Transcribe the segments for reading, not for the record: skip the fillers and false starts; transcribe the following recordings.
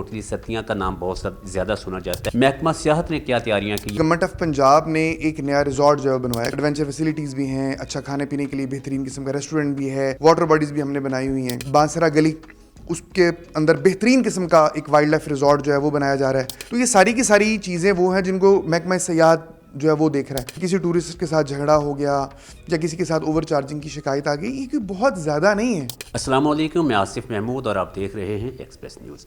کوٹلی ستیاں کا نام بہت زیادہ سنا جاتا ہے. محکمہ سیاحت نے کیا تیاریاں کی؟ گورنمنٹ آف پنجاب نے ایک نیا ریزورٹ جو ہے بنوایا. ایڈونچر فیسلٹیز بھی ہیں, اچھا کھانے پینے کے لیے بہترین قسم کا ریسٹورینٹ بھی ہے, واٹر باڈیز بھی ہم نے بنائی ہوئی ہیں. بانسرا گلی اس کے اندر بہترین قسم کا ایک وائلڈ لائف ریزورٹ جو ہے وہ بنایا جا رہا ہے. تو یہ ساری کی ساری چیزیں وہ ہیں جن کو محکمہ سیاحت جو ہے وہ دیکھ رہا ہے. کسی ٹورسٹ کے ساتھ جھگڑا ہو گیا یا کسی کے ساتھ اوور چارجنگ کی شکایت آ گئی, یہ کوئی بہت زیادہ نہیں ہے. السلام علیکم, میں آصف محمود اور آپ دیکھ رہے ہیں ایکسپریس نیوز.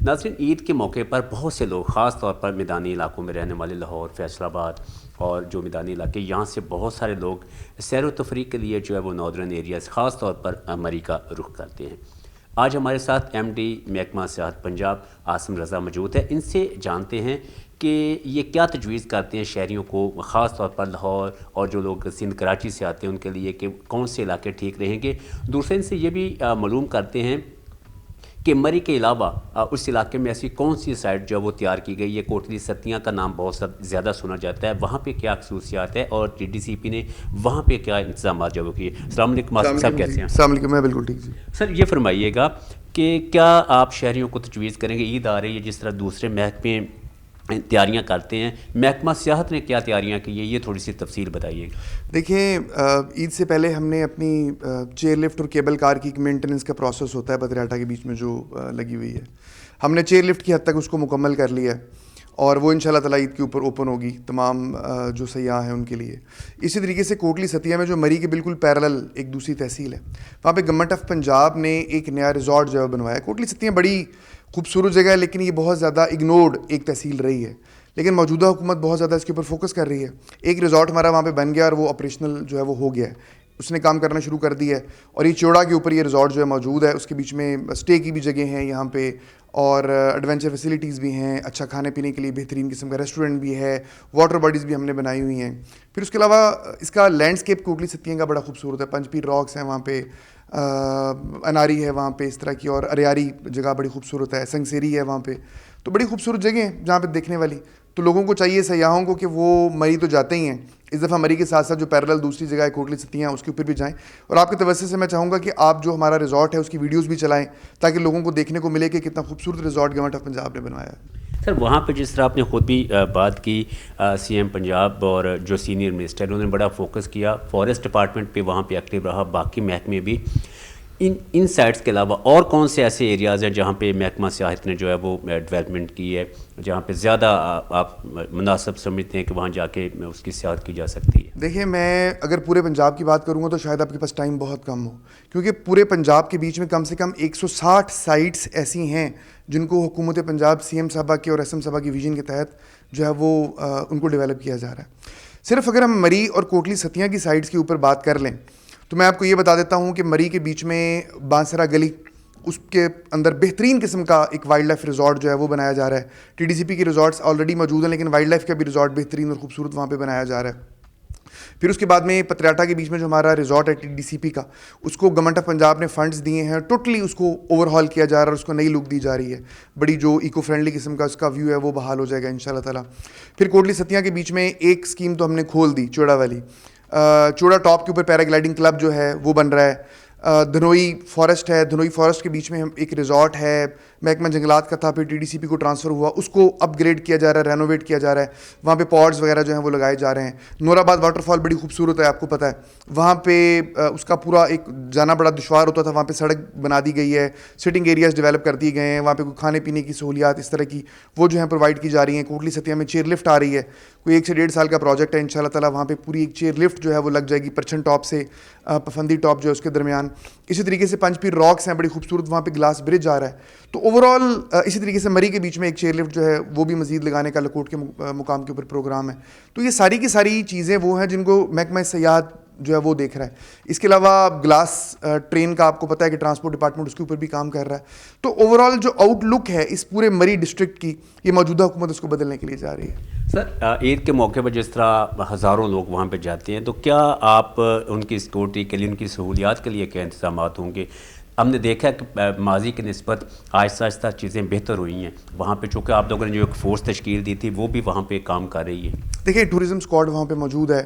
ناظرین, عید کے موقع پر بہت سے لوگ خاص طور پر میدانی علاقوں میں رہنے والے لاہور, فیصل آباد اور جو میدانی علاقے, یہاں سے بہت سارے لوگ سیر و تفریح کے لیے جو ہے وہ ناردرن ایریاز خاص طور پر مری کا رخ کرتے ہیں. آج ہمارے ساتھ ایم ڈی محکمہ سیاحت پنجاب عاصم رضا موجود ہے. ان سے جانتے ہیں کہ یہ کیا تجویز کرتے ہیں شہریوں کو, خاص طور پر لاہور اور جو لوگ سندھ کراچی سے آتے ہیں ان کے لیے, کہ کون سے علاقے ٹھیک رہیں گے. دوسرے ان سے یہ بھی معلوم کرتے ہیں کہ مری کے علاوہ اس علاقے میں ایسی کون سی سائٹ جو ہے وہ تیار کی گئی ہے. کوٹلی ستیاں کا نام بہت زیادہ سنا جاتا ہے, وہاں پہ کیا خصوصیات ہے اور ٹی ڈی سی پی نے وہاں پہ کیا انتظامات جو وہ کیے. السلام علیکم آصف صاحب, کیسے ہیں؟ السلام علیکم, میں بالکل ٹھیک. سر یہ فرمائیے گا کہ کیا آپ شہریوں کو تجویز کریں گے, عید آ رہی ہے جس طرح دوسرے محکمے تیاریاں کرتے ہیں, محکمہ سیاحت نے کیا تیاریاں کی ہیں, یہ تھوڑی سی تفصیل بتائیے گا. دیکھیں, عید سے پہلے ہم نے اپنی چیئر لفٹ اور کیبل کار کی ایک مینٹیننس کا پروسیس ہوتا ہے پتریاٹا کے بیچ میں جو لگی ہوئی ہے, ہم نے چیئر لفٹ کی حد تک اس کو مکمل کر لیا ہے اور وہ انشاءاللہ تعالیٰ عید کے اوپر اوپن ہوگی تمام جو سیاح ہیں ان کے لیے. اسی طریقے سے کوٹلی ستیاں میں جو مری کے بالکل پیرلل ایک دوسری تحصیل ہے, وہاں پہ گورنمنٹ آف پنجاب نے ایک نیا ریزورٹ جو ہے بنوایا. کوٹلی ستیاں بڑی خوبصورت جگہ ہے لیکن یہ بہت زیادہ اگنورڈ ایک تحصیل رہی ہے, لیکن موجودہ حکومت بہت زیادہ اس کے اوپر فوکس کر رہی ہے. ایک ریزورٹ ہمارا وہاں پہ بن گیا اور وہ آپریشنل جو ہے وہ ہو گیا ہے, اس نے کام کرنا شروع کر دیا ہے. اور یہ چوڑا کے اوپر یہ ریزورٹ جو ہے موجود ہے, اس کے بیچ میں اسٹے کی بھی جگہ ہیں یہاں پہ, اور ایڈونچر فیسلٹیز بھی ہیں, اچھا کھانے پینے کے لیے بہترین قسم کا ریسٹورینٹ بھی ہے, واٹر باڈیز بھی ہم نے بنائی ہوئی ہیں. پھر اس کے علاوہ اس کا لینڈسکیپ کوٹلی ستیاں کا بڑا خوبصورت ہے. پنج پیر راکس ہیں وہاں پہ, اناری ہے وہاں پہ اس طرح کی, اور اریاری جگہ بڑی خوبصورت ہے, سنگسیری ہے وہاں پہ. تو بڑی خوبصورت جگہ ہیں جہاں پہ دیکھنے والی. تو لوگوں کو چاہیے, سیاحوں کو, کہ وہ مری تو جاتے ہی ہیں, اس دفعہ مری کے ساتھ ساتھ جو پیرلل دوسری جگہ ہے کوٹلی ستیاں اس کے اوپر بھی جائیں. اور آپ کے توسط سے میں چاہوں گا کہ آپ جو ہمارا ریزورٹ ہے اس کی ویڈیوز بھی چلائیں تاکہ لوگوں کو دیکھنے کو ملے کہ کتنا خوبصورت ریزورٹ گورنمنٹ آف پنجاب نے بنوایا ہے. سر وہاں پہ جس طرح آپ نے خود بھی بات کی, سی ایم پنجاب اور جو سینئر منسٹر انہوں نے بڑا فوکس کیا, فارسٹ ڈپارٹمنٹ پہ وہاں پہ ایکٹیو رہا, باقی محکمے بھی. ان سائٹس کے علاوہ اور کون سے ایسے ایریاز ہیں جہاں پہ محکمہ سیاحت نے جو ہے وہ ڈیولپمنٹ کی ہے, جہاں پہ زیادہ آپ مناسب سمجھتے ہیں کہ وہاں جا کے اس کی سیاحت کی جا سکتی ہے؟ دیکھیں, میں اگر پورے پنجاب کی بات کروں گا تو شاید آپ کے پاس ٹائم بہت کم ہو, کیونکہ پورے پنجاب کے بیچ میں کم سے کم 160 سائٹس ایسی ہیں جن کو حکومت پنجاب سی ایم صاحبہ کے اور ایس ایم صاحبہ کی ویژن کے تحت جو ہے وہ ان کو ڈیولپ کیا جا رہا ہے. صرف اگر ہم مری اور کوٹلی ستیاں کی سائٹس کے اوپر بات کر لیں تو میں آپ کو یہ بتا دیتا ہوں کہ مری کے بیچ میں بانسرا گلی, اس کے اندر بہترین قسم کا ایک وائلڈ لائف ریزورٹ جو ہے وہ بنایا جا رہا ہے. ٹی ڈی سی پی کے ریزورٹس آلریڈی موجود ہیں لیکن وائلڈ لائف کا بھی ریزورٹ بہترین اور خوبصورت وہاں پہ بنایا جا رہا ہے. پھر اس کے بعد میں پتریاٹا کے بیچ میں جو ہمارا ریزورٹ ہے ٹی ڈی سی پی کا, اس کو گورنمنٹ آف پنجاب نے فنڈز دیے ہیں, ٹوٹلی اس کو اوور ہال کیا جا رہا ہے, اس کو نئی لک دی جا رہی ہے, بڑی جو ایکو فرینڈلی قسم کا اس کا ویو ہے وہ بحال ہو جائے گا انشاءاللہ تعالیٰ. پھر کوٹلی ستیاں کے بیچ میں ایک اسکیم تو ہم نے کھول دی, چوڑا والی, چوڑا ٹاپ کے اوپر پیراگلائڈنگ کلب جو ہے وہ بن رہا ہے. دھنوئی فارسٹ ہے, دھنوئی فارسٹ کے بیچ میں ایک ریزورٹ ہے, محکمہ جنگلات کا تھا, پھر ٹی ڈی سی پی کو ٹرانسفر ہوا, اس کو اپ گریڈ کیا جا رہا ہے, رینوویٹ کیا جا رہا ہے. وہاں پہ پوڈز وغیرہ جو ہیں وہ لگائے جا رہے ہیں. نور آباد واٹر فال بڑی خوبصورت ہے, آپ کو پتہ ہے, وہاں پہ اس کا پورا ایک جانا بڑا دشوار ہوتا تھا, وہاں پہ سڑک بنا دی گئی ہے, سٹنگ ایریاز ڈیولپ کر دیے گئے ہیں, وہاں پہ کوئی کھانے پینے کی سہولیات اس طرح کی وہ جو ہیں پرووائڈ کی جا رہی ہیں. کوٹلی ستیاں میں چیئر لفٹ آ رہی ہے, کوئی 1 سے 1.5 سال کا پروجیکٹ ہے انشاءاللہ تعالیٰ, وہاں پہ پوری ایک چیئر لفٹ جو ہے وہ لگ جائے گی پرچھن ٹاپ سے پفندی ٹاپ جو ہے اس کے درمیان. اسی طریقے سے پنج پیر راکس ہیں بڑی خوبصورت, وہاں پہ گلاس برج آ رہا ہے. تو اوور آل اسی طریقے سے مری کے بیچ میں ایک چیئر لفٹ جو ہے وہ بھی مزید لگانے کا لکوٹ کے مقام کے اوپر پروگرام ہے. تو یہ ساری کی ساری چیزیں وہ ہیں جن کو محکمہ سیاحت جو ہے وہ دیکھ رہا ہے. اس کے علاوہ گلاس ٹرین کا آپ کو پتہ ہے کہ ٹرانسپورٹ ڈپارٹمنٹ اس کے اوپر بھی کام کر رہا ہے. تو اوور آل جو آؤٹ لک ہے اس پورے مری ڈسٹرکٹ کی, یہ موجودہ حکومت اس کو بدلنے کے لیے جا رہی ہے. سر عید کے موقع پر جس طرح ہزاروں لوگ وہاں پہ جاتے ہیں, تو کیا آپ ان کی سیکورٹی کے لیے, ان کی سہولیات کے لیے کیا انتظامات ہوں گے؟ ہم نے دیکھا کہ ماضی کی نسبت آہستہ آہستہ چیزیں بہتر ہوئی ہیں وہاں پہ, چونکہ آپ لوگوں نے جو ایک فورس تشکیل دی تھی وہ بھی وہاں پہ کام کر رہی ہے. دیکھیں, ٹورزم اسکواڈ وہاں پہ موجود ہے,